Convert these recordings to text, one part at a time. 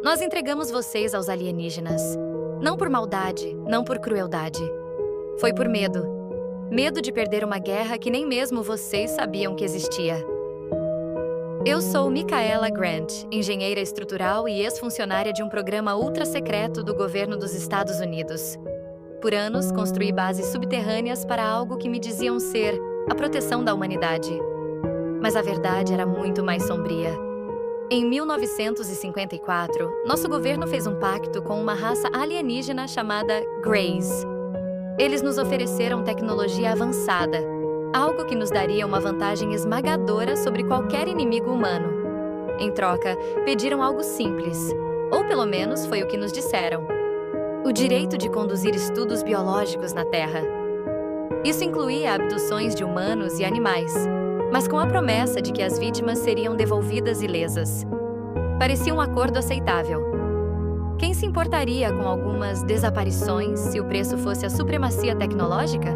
Nós entregamos vocês aos alienígenas. Não por maldade, não por crueldade. Foi por medo. Medo de perder uma guerra que nem mesmo vocês sabiam que existia. Eu sou Micaela Grant, engenheira estrutural e ex-funcionária de um programa ultra-secreto do governo dos Estados Unidos. Por anos, construí bases subterrâneas para algo que me diziam ser a proteção da humanidade. Mas a verdade era muito mais sombria. Em 1954, nosso governo fez um pacto com uma raça alienígena chamada Greys. Eles nos ofereceram tecnologia avançada, algo que nos daria uma vantagem esmagadora sobre qualquer inimigo humano. Em troca, pediram algo simples, ou pelo menos foi o que nos disseram: o direito de conduzir estudos biológicos na Terra. Isso incluía abduções de humanos e animais, mas com a promessa de que as vítimas seriam devolvidas ilesas. Parecia um acordo aceitável. Quem se importaria com algumas desaparições se o preço fosse a supremacia tecnológica?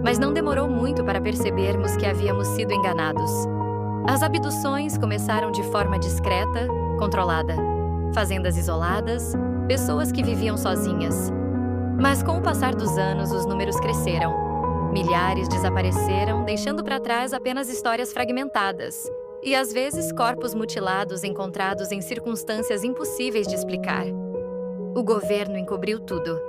Mas não demorou muito para percebermos que havíamos sido enganados. As abduções começaram de forma discreta, controlada. Fazendas isoladas, pessoas que viviam sozinhas. Mas com o passar dos anos, os números cresceram. Milhares desapareceram, deixando para trás apenas histórias fragmentadas. E às vezes corpos mutilados encontrados em circunstâncias impossíveis de explicar. O governo encobriu tudo.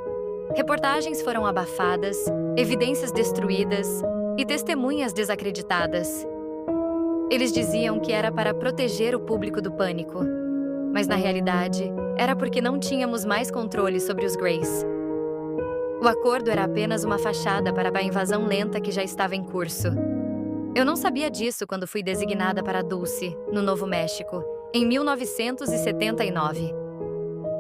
Reportagens foram abafadas, evidências destruídas e testemunhas desacreditadas. Eles diziam que era para proteger o público do pânico, mas na realidade era porque não tínhamos mais controle sobre os Greys. O acordo era apenas uma fachada para a invasão lenta que já estava em curso. Eu não sabia disso quando fui designada para Dulce, no Novo México, em 1979.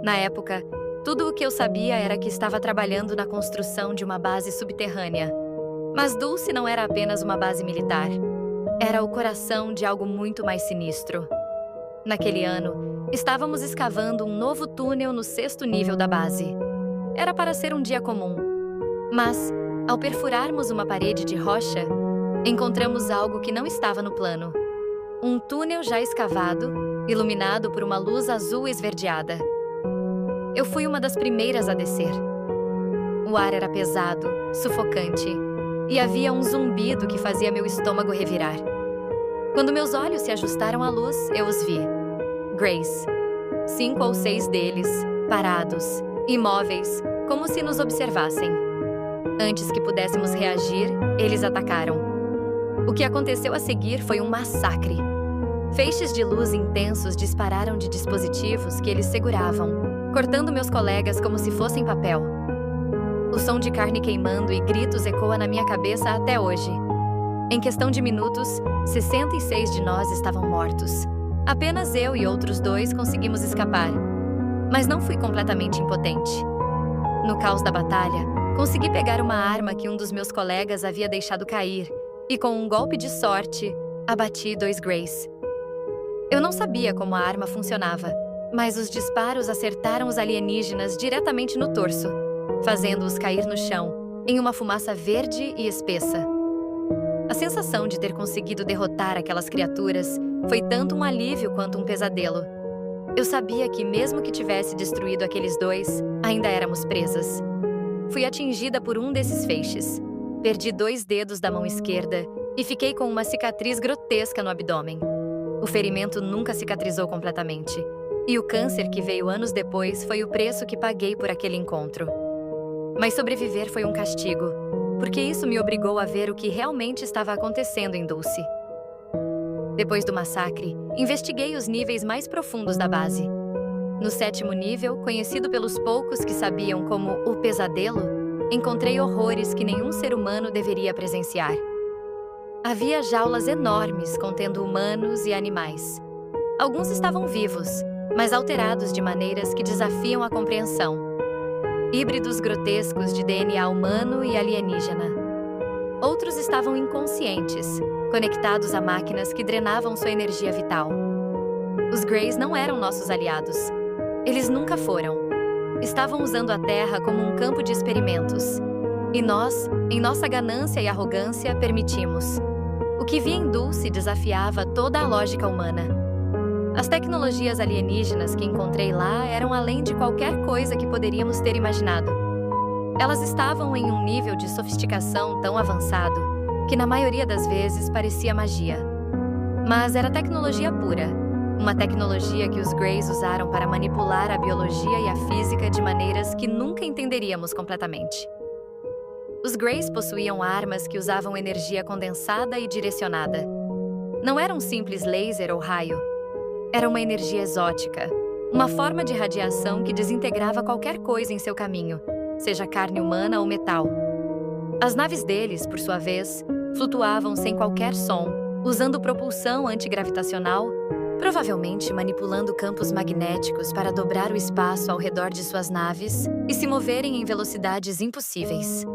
Na época, tudo o que eu sabia era que estava trabalhando na construção de uma base subterrânea. Mas Dulce não era apenas uma base militar. Era o coração de algo muito mais sinistro. Naquele ano, estávamos escavando um novo túnel no 6º nível da base. Era para ser um dia comum. Mas, ao perfurarmos uma parede de rocha, encontramos algo que não estava no plano. Um túnel já escavado, iluminado por uma luz azul esverdeada. Eu fui uma das primeiras a descer. O ar era pesado, sufocante, e havia um zumbido que fazia meu estômago revirar. Quando meus olhos se ajustaram à luz, eu os vi. Greys. 5 ou 6 deles, parados, imóveis, como se nos observassem. Antes que pudéssemos reagir, eles atacaram. O que aconteceu a seguir foi um massacre. Feixes de luz intensos dispararam de dispositivos que eles seguravam, cortando meus colegas como se fossem papel. O som de carne queimando e gritos ecoa na minha cabeça até hoje. Em questão de minutos, 66 de nós estavam mortos. Apenas eu e outros 2 conseguimos escapar. Mas não fui completamente impotente. No caos da batalha, consegui pegar uma arma que um dos meus colegas havia deixado cair e, com um golpe de sorte, abati 2 Greys. Eu não sabia como a arma funcionava, mas os disparos acertaram os alienígenas diretamente no torso, fazendo-os cair no chão, em uma fumaça verde e espessa. A sensação de ter conseguido derrotar aquelas criaturas foi tanto um alívio quanto um pesadelo. Eu sabia que, mesmo que tivesse destruído aqueles 2, ainda éramos presas. Fui atingida por um desses feixes. Perdi 2 dedos da mão esquerda e fiquei com uma cicatriz grotesca no abdômen. O ferimento nunca cicatrizou completamente, e o câncer que veio anos depois foi o preço que paguei por aquele encontro. Mas sobreviver foi um castigo, porque isso me obrigou a ver o que realmente estava acontecendo em Dulce. Depois do massacre, investiguei os níveis mais profundos da base. No 7º nível, conhecido pelos poucos que sabiam como o pesadelo, encontrei horrores que nenhum ser humano deveria presenciar. Havia jaulas enormes contendo humanos e animais. Alguns estavam vivos, mas alterados de maneiras que desafiam a compreensão. Híbridos grotescos de DNA humano e alienígena. Outros estavam inconscientes, conectados a máquinas que drenavam sua energia vital. Os Greys não eram nossos aliados. Eles nunca foram. Estavam usando a Terra como um campo de experimentos. E nós, em nossa ganância e arrogância, permitimos. O que vi em Dulce desafiava toda a lógica humana. As tecnologias alienígenas que encontrei lá eram além de qualquer coisa que poderíamos ter imaginado. Elas estavam em um nível de sofisticação tão avançado que, na maioria das vezes, parecia magia. Mas era tecnologia pura, uma tecnologia que os Greys usaram para manipular a biologia e a física de maneiras que nunca entenderíamos completamente. Os Greys possuíam armas que usavam energia condensada e direcionada. Não era um simples laser ou raio. Era uma energia exótica, uma forma de radiação que desintegrava qualquer coisa em seu caminho, seja carne humana ou metal. As naves deles, por sua vez, flutuavam sem qualquer som, usando propulsão antigravitacional, provavelmente manipulando campos magnéticos para dobrar o espaço ao redor de suas naves e se moverem em velocidades impossíveis.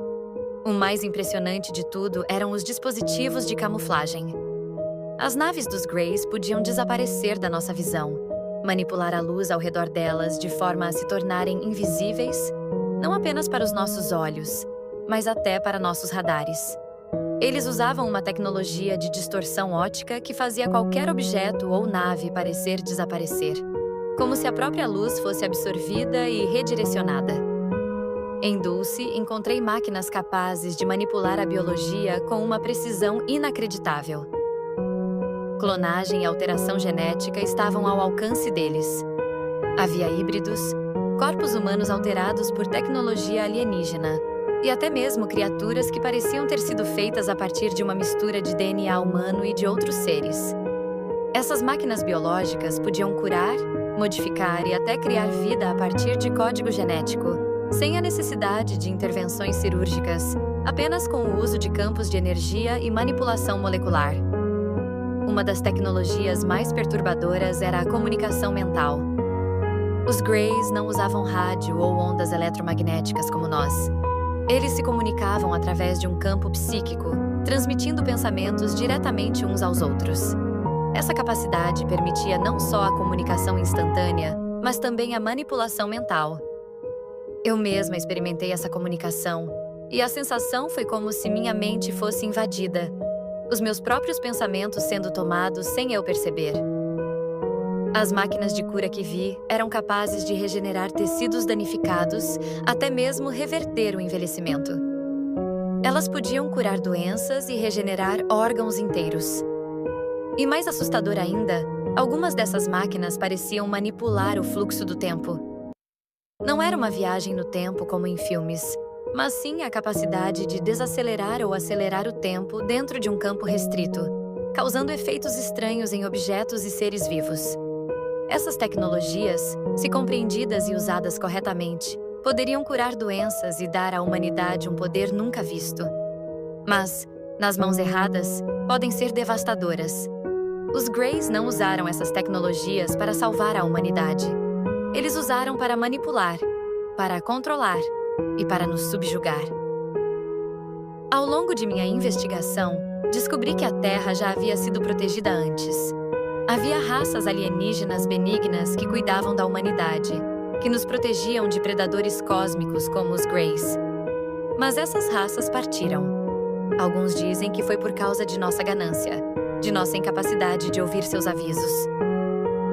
O mais impressionante de tudo eram os dispositivos de camuflagem. As naves dos Greys podiam desaparecer da nossa visão, manipular a luz ao redor delas de forma a se tornarem invisíveis, não apenas para os nossos olhos, mas até para nossos radares. Eles usavam uma tecnologia de distorção óptica que fazia qualquer objeto ou nave parecer desaparecer, como se a própria luz fosse absorvida e redirecionada. Em Dulce, encontrei máquinas capazes de manipular a biologia com uma precisão inacreditável. Clonagem e alteração genética estavam ao alcance deles. Havia híbridos, corpos humanos alterados por tecnologia alienígena, e até mesmo criaturas que pareciam ter sido feitas a partir de uma mistura de DNA humano e de outros seres. Essas máquinas biológicas podiam curar, modificar e até criar vida a partir de código genético, sem a necessidade de intervenções cirúrgicas, apenas com o uso de campos de energia e manipulação molecular. Uma das tecnologias mais perturbadoras era a comunicação mental. Os Greys não usavam rádio ou ondas eletromagnéticas como nós. Eles se comunicavam através de um campo psíquico, transmitindo pensamentos diretamente uns aos outros. Essa capacidade permitia não só a comunicação instantânea, mas também a manipulação mental. Eu mesma experimentei essa comunicação, e a sensação foi como se minha mente fosse invadida, os meus próprios pensamentos sendo tomados sem eu perceber. As máquinas de cura que vi eram capazes de regenerar tecidos danificados, até mesmo reverter o envelhecimento. Elas podiam curar doenças e regenerar órgãos inteiros. E mais assustador ainda, algumas dessas máquinas pareciam manipular o fluxo do tempo. Não era uma viagem no tempo como em filmes, mas sim a capacidade de desacelerar ou acelerar o tempo dentro de um campo restrito, causando efeitos estranhos em objetos e seres vivos. Essas tecnologias, se compreendidas e usadas corretamente, poderiam curar doenças e dar à humanidade um poder nunca visto. Mas, nas mãos erradas, podem ser devastadoras. Os Greys não usaram essas tecnologias para salvar a humanidade. Eles usaram para manipular, para controlar e para nos subjugar. Ao longo de minha investigação, descobri que a Terra já havia sido protegida antes. Havia raças alienígenas benignas que cuidavam da humanidade, que nos protegiam de predadores cósmicos como os Greys. Mas essas raças partiram. Alguns dizem que foi por causa de nossa ganância, de nossa incapacidade de ouvir seus avisos.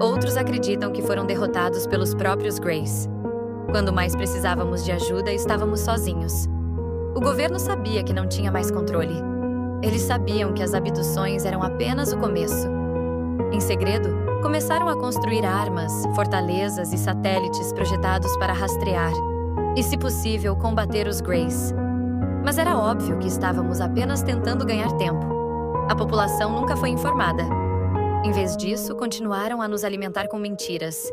Outros acreditam que foram derrotados pelos próprios Greys. Quando mais precisávamos de ajuda, estávamos sozinhos. O governo sabia que não tinha mais controle. Eles sabiam que as abduções eram apenas o começo. Em segredo, começaram a construir armas, fortalezas e satélites projetados para rastrear e, se possível, combater os Greys. Mas era óbvio que estávamos apenas tentando ganhar tempo. A população nunca foi informada. Em vez disso, continuaram a nos alimentar com mentiras.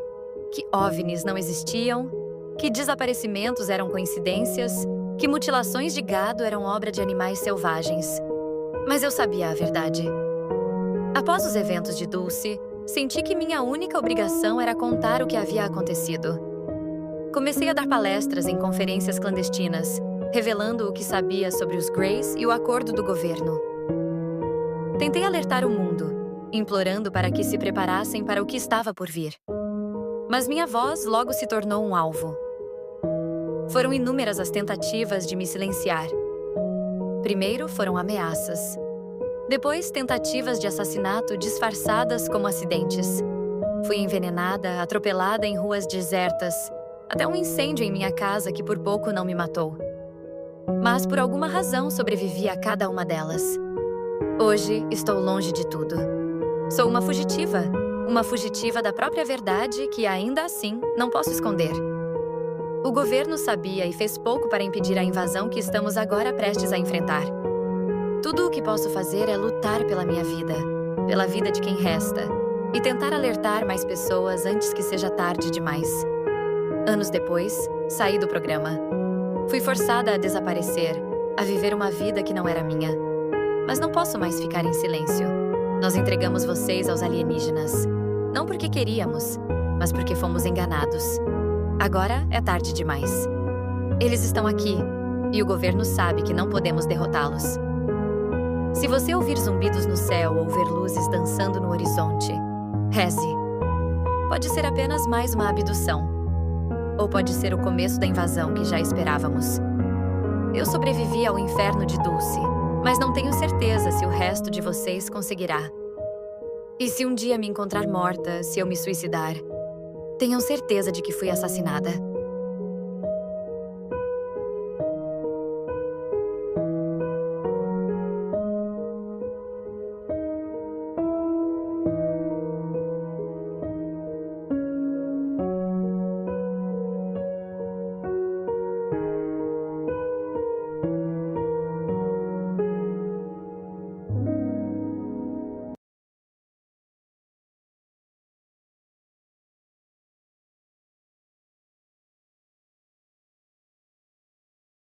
Que OVNIs não existiam, que desaparecimentos eram coincidências, que mutilações de gado eram obra de animais selvagens. Mas eu sabia a verdade. Após os eventos de Dulce, senti que minha única obrigação era contar o que havia acontecido. Comecei a dar palestras em conferências clandestinas, revelando o que sabia sobre os Greys e o acordo do governo. Tentei alertar o mundo, implorando para que se preparassem para o que estava por vir. Mas minha voz logo se tornou um alvo. Foram inúmeras as tentativas de me silenciar. Primeiro foram ameaças. Depois, tentativas de assassinato disfarçadas como acidentes. Fui envenenada, atropelada em ruas desertas, até um incêndio em minha casa que por pouco não me matou. Mas por alguma razão sobrevivi a cada uma delas. Hoje estou longe de tudo. Sou uma fugitiva da própria verdade que ainda assim não posso esconder. O governo sabia e fez pouco para impedir a invasão que estamos agora prestes a enfrentar. Tudo o que posso fazer é lutar pela minha vida, pela vida de quem resta, e tentar alertar mais pessoas antes que seja tarde demais. Anos depois, saí do programa. Fui forçada a desaparecer, a viver uma vida que não era minha. Mas não posso mais ficar em silêncio. Nós entregamos vocês aos alienígenas. Não porque queríamos, mas porque fomos enganados. Agora é tarde demais. Eles estão aqui, e o governo sabe que não podemos derrotá-los. Se você ouvir zumbidos no céu ou ver luzes dançando no horizonte, reze. Pode ser apenas mais uma abdução. Ou pode ser o começo da invasão que já esperávamos. Eu sobrevivi ao inferno de Dulce, mas não tenho certeza se o resto de vocês conseguirá. E se um dia me encontrar morta, se eu me suicidar, tenham certeza de que fui assassinada.